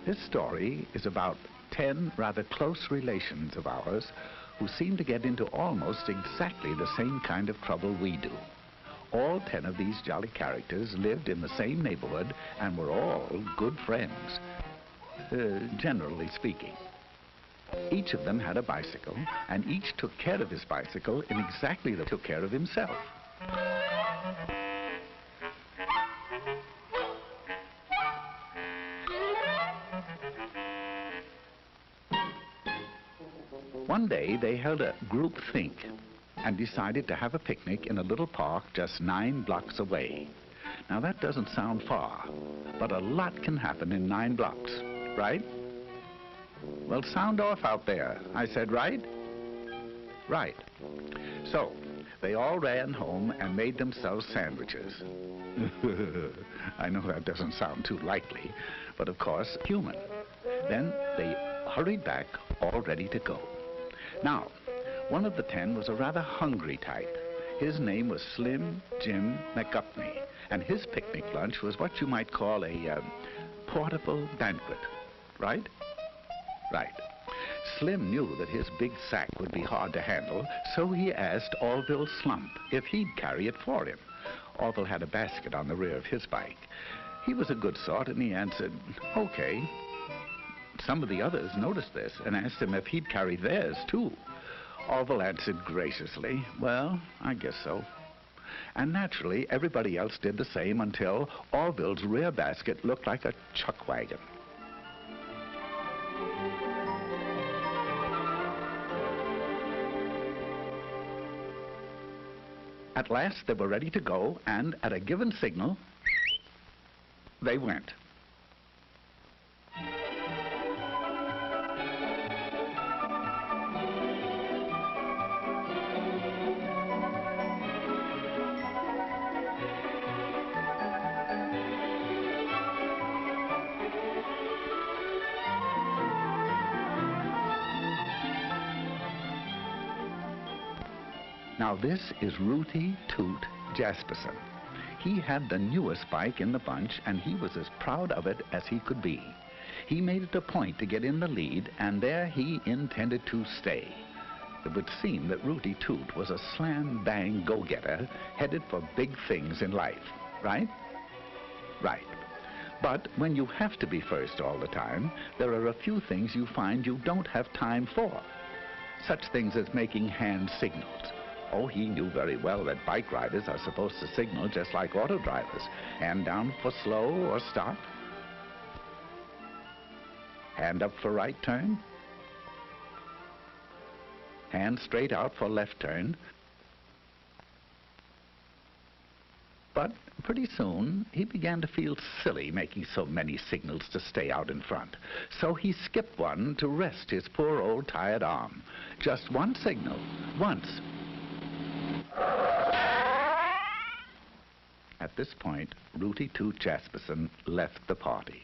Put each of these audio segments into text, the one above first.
This story is about 10 rather close relations of ours who seem to get into almost exactly the same kind of trouble we do. All 10 of these jolly characters lived in the same neighborhood and were all good friends, generally speaking. Each of them had a bicycle, and each took care of his bicycle in exactly the way he took care of himself. One day they held a group think and decided to have a picnic in a little park just 9 blocks away. Now that doesn't sound far, but a lot can happen in 9 blocks, right? Well, sound off out there. I said right? Right. So they all ran home and made themselves sandwiches. I know that doesn't sound too likely, but of course, human. Then they hurried back, all ready to go. Now, one of the 10 was a rather hungry type. His name was Slim Jim McGupney, and his picnic lunch was what you might call a portable banquet, right? Right. Slim knew that his big sack would be hard to handle, so he asked Orville Slump if he'd carry it for him. Orville had a basket on the rear of his bike. He was a good sort, and he answered, okay. Some of the others noticed this and asked him if he'd carry theirs, too. Orville answered graciously, well, I guess so. And naturally, everybody else did the same until Orville's rear basket looked like a chuck wagon. At last, they were ready to go, and at a given signal, they went. Now this is Rooty Toot Jasperson. He had the newest bike in the bunch, and he was as proud of it as he could be. He made it a point to get in the lead, and there he intended to stay. It would seem that Rooty Toot was a slam-bang go-getter headed for big things in life, right? Right. But when you have to be first all the time, there are a few things you find you don't have time for. Such things as making hand signals. Oh, he knew very well that bike riders are supposed to signal just like auto drivers. Hand down for slow or stop. Hand up for right turn. Hand straight out for left turn. But pretty soon, he began to feel silly making so many signals to stay out in front. So he skipped one to rest his poor old tired arm. Just one signal, once. At this point, Rooty Toot Jasperson left the party.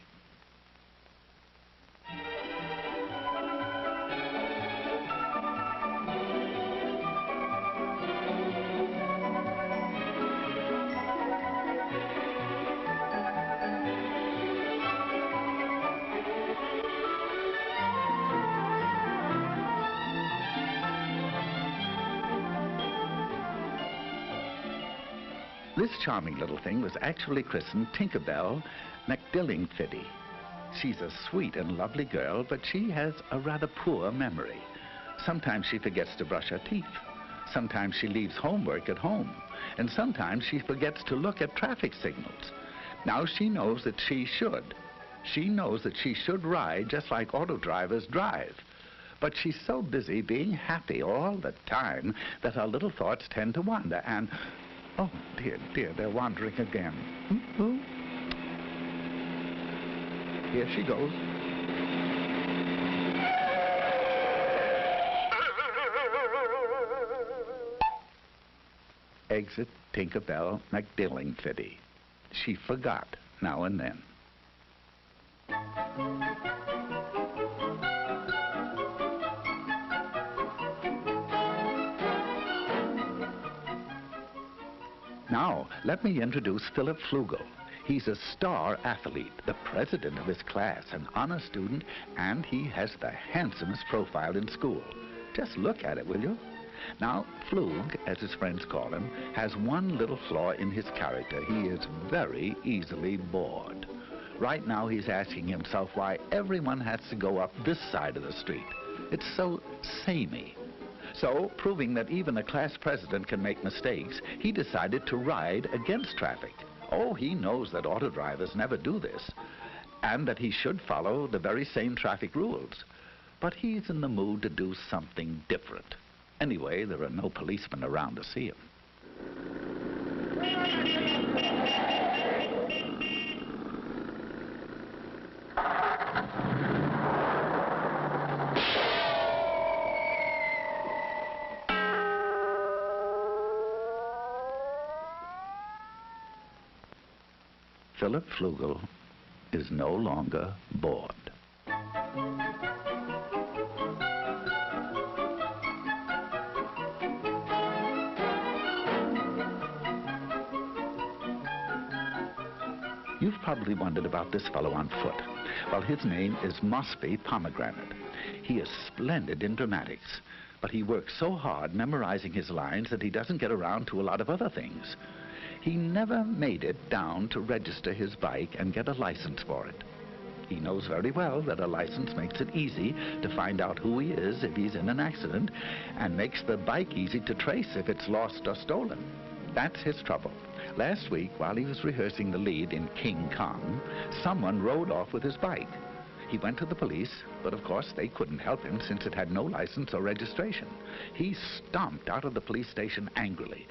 This charming little thing was actually christened Tinkerbell McDillingfiddy. She's a sweet and lovely girl, but she has a rather poor memory. Sometimes she forgets to brush her teeth. Sometimes she leaves homework at home. And sometimes she forgets to look at traffic signals. Now she knows that she should. She knows that she should ride just like auto drivers drive. But she's so busy being happy all the time that her little thoughts tend to wander and... oh, dear, dear, they're wandering again. Here she goes. Exit Tinkerbell McDillingfiddy. She forgot now and then. Now, let me introduce Philip Flugel. He's a star athlete, the president of his class, an honor student, and he has the handsomest profile in school. Just look at it, will you? Now, Flug, as his friends call him, has one little flaw in his character. He is very easily bored. Right now, he's asking himself why everyone has to go up this side of the street. It's so samey. So, proving that even a class president can make mistakes, he decided to ride against traffic. Oh, he knows that auto drivers never do this, and that he should follow the very same traffic rules. But he's in the mood to do something different. Anyway, there are no policemen around to see him. Philip Flugel is no longer bored. You've probably wondered about this fellow on foot. Well, his name is Mosby Pomegranate. He is splendid in dramatics, but he works so hard memorizing his lines that he doesn't get around to a lot of other things. He never made it down to register his bike and get a license for it. He knows very well that a license makes it easy to find out who he is if he's in an accident, and makes the bike easy to trace if it's lost or stolen. That's his trouble. Last week, while he was rehearsing the lead in King Kong, someone rode off with his bike. He went to the police, but of course they couldn't help him since it had no license or registration. He stomped out of the police station angrily,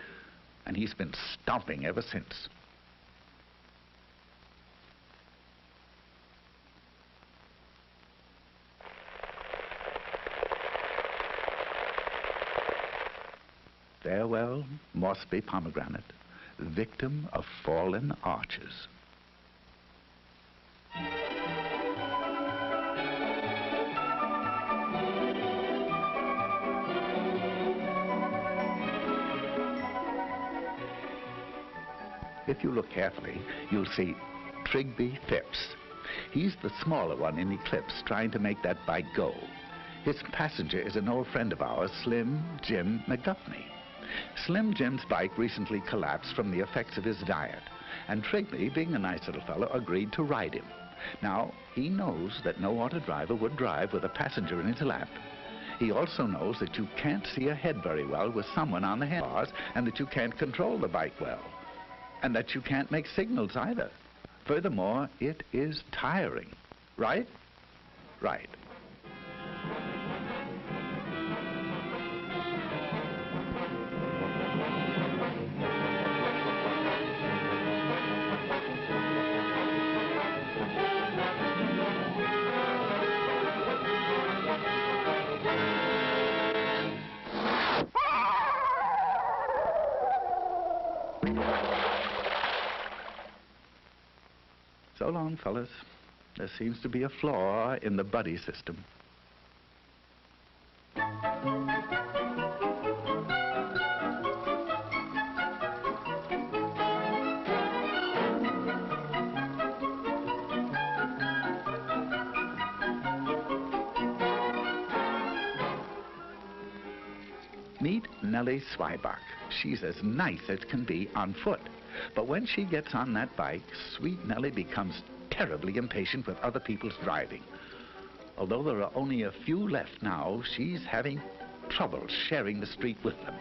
and he's been stomping ever since. Farewell, Mosby Pomegranate, victim of fallen arches. If you look carefully, you'll see Trigby Phipps. He's the smaller one in Eclipse, trying to make that bike go. His passenger is an old friend of ours, Slim Jim McGuffney. Slim Jim's bike recently collapsed from the effects of his diet, and Trigby, being a nice little fellow, agreed to ride him. Now, he knows that no auto driver would drive with a passenger in his lap. He also knows that you can't see ahead very well with someone on the handlebars, and that you can't control the bike well, and that you can't make signals either. Furthermore, it is tiring. Right? Right. So long, fellas. There seems to be a flaw in the buddy system. Meet Nellie Zweiback. She's as nice as can be on foot. But when she gets on that bike, sweet Nellie becomes terribly impatient with other people's driving. Although there are only a few left now, she's having trouble sharing the street with them.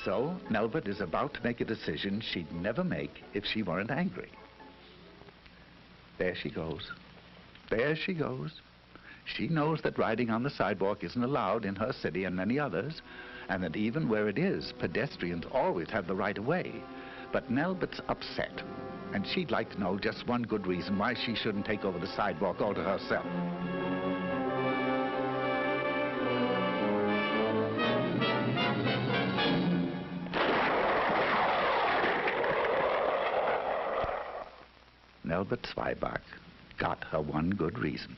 So Nelbert is about to make a decision she'd never make if she weren't angry. There she goes. There she goes. She knows that riding on the sidewalk isn't allowed in her city and many others, and that even where it is, pedestrians always have the right of way. But Nelbert's upset, and she'd like to know just one good reason why she shouldn't take over the sidewalk all to herself. Nelbert Zweiback got her one good reason.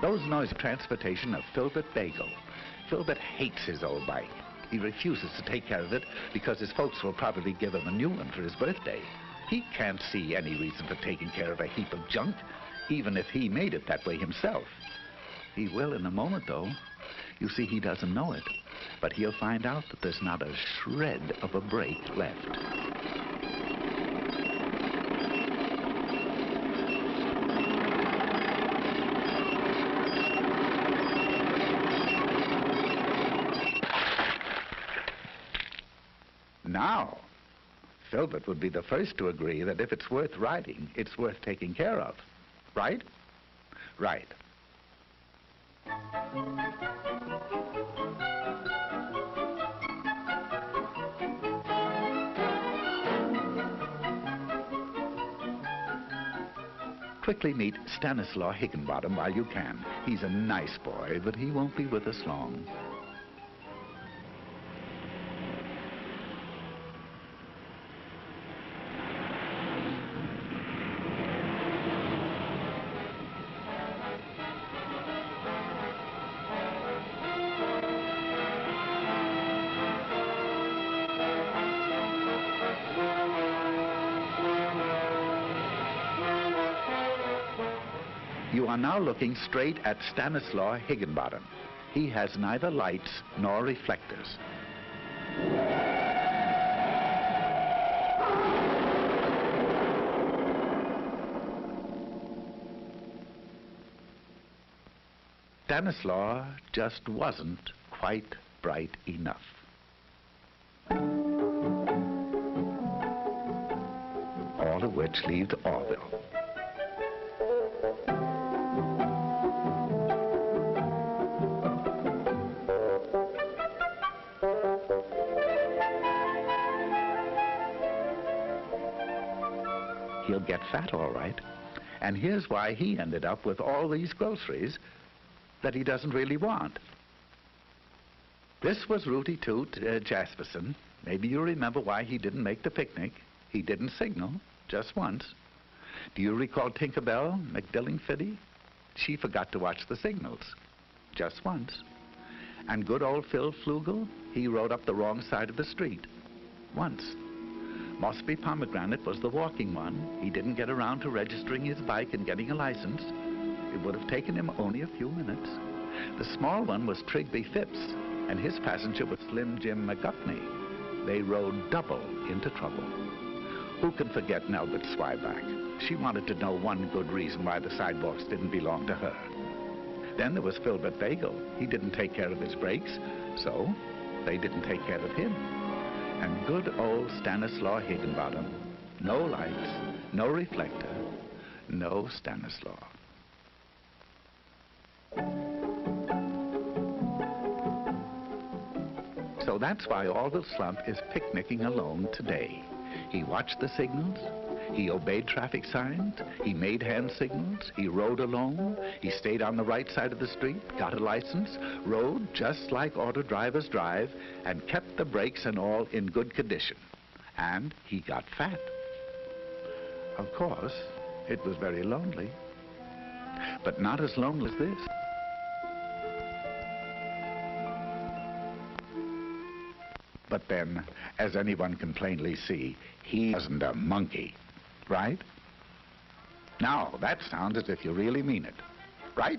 Those noise transportation of Filbert Bagel. Filbert hates his old bike. He refuses to take care of it because his folks will probably give him a new one for his birthday. He can't see any reason for taking care of a heap of junk, even if he made it that way himself. He will in a moment, though. You see, he doesn't know it, but he'll find out that there's not a shred of a brake left. Now, Filbert would be the first to agree that if it's worth riding, it's worth taking care of. Right? Right. Quickly meet Stanislaw Higginbottom while you can. He's a nice boy, but he won't be with us long. You are now looking straight at Stanislaw Higginbottom. He has neither lights nor reflectors. Stanislaw just wasn't quite bright enough. All of which leaves Orville. He'll get fat, all right. And here's why he ended up with all these groceries that he doesn't really want. This was Rooty Toot Jasperson. Maybe you remember why he didn't make the picnic. He didn't signal, just once. Do you recall Tinkerbell McDillingfiddy? She forgot to watch the signals, just once. And good old Phil Flugel, he rode up the wrong side of the street, once. Mossby Pomegranate was the walking one. He didn't get around to registering his bike and getting a license. It would have taken him only a few minutes. The small one was Trigby Phipps, and his passenger was Slim Jim McGuffney. They rode double into trouble. Who can forget Nelbert Swyback? She wanted to know one good reason why the sidewalks didn't belong to her. Then there was Filbert Bagel. He didn't take care of his brakes, so they didn't take care of him. And good old Stanislaw Higginbottom. No lights, no reflector, no Stanislaw. So that's why Orville Slump is picnicking alone today. He watched the signals, he obeyed traffic signs, he made hand signals, he rode alone, he stayed on the right side of the street, got a license, rode just like auto drivers drive, and kept the brakes and all in good condition. And he got fat. Of course, it was very lonely, but not as lonely as this. But then, as anyone can plainly see, he wasn't a monkey, right? Now, that sounds as if you really mean it, right?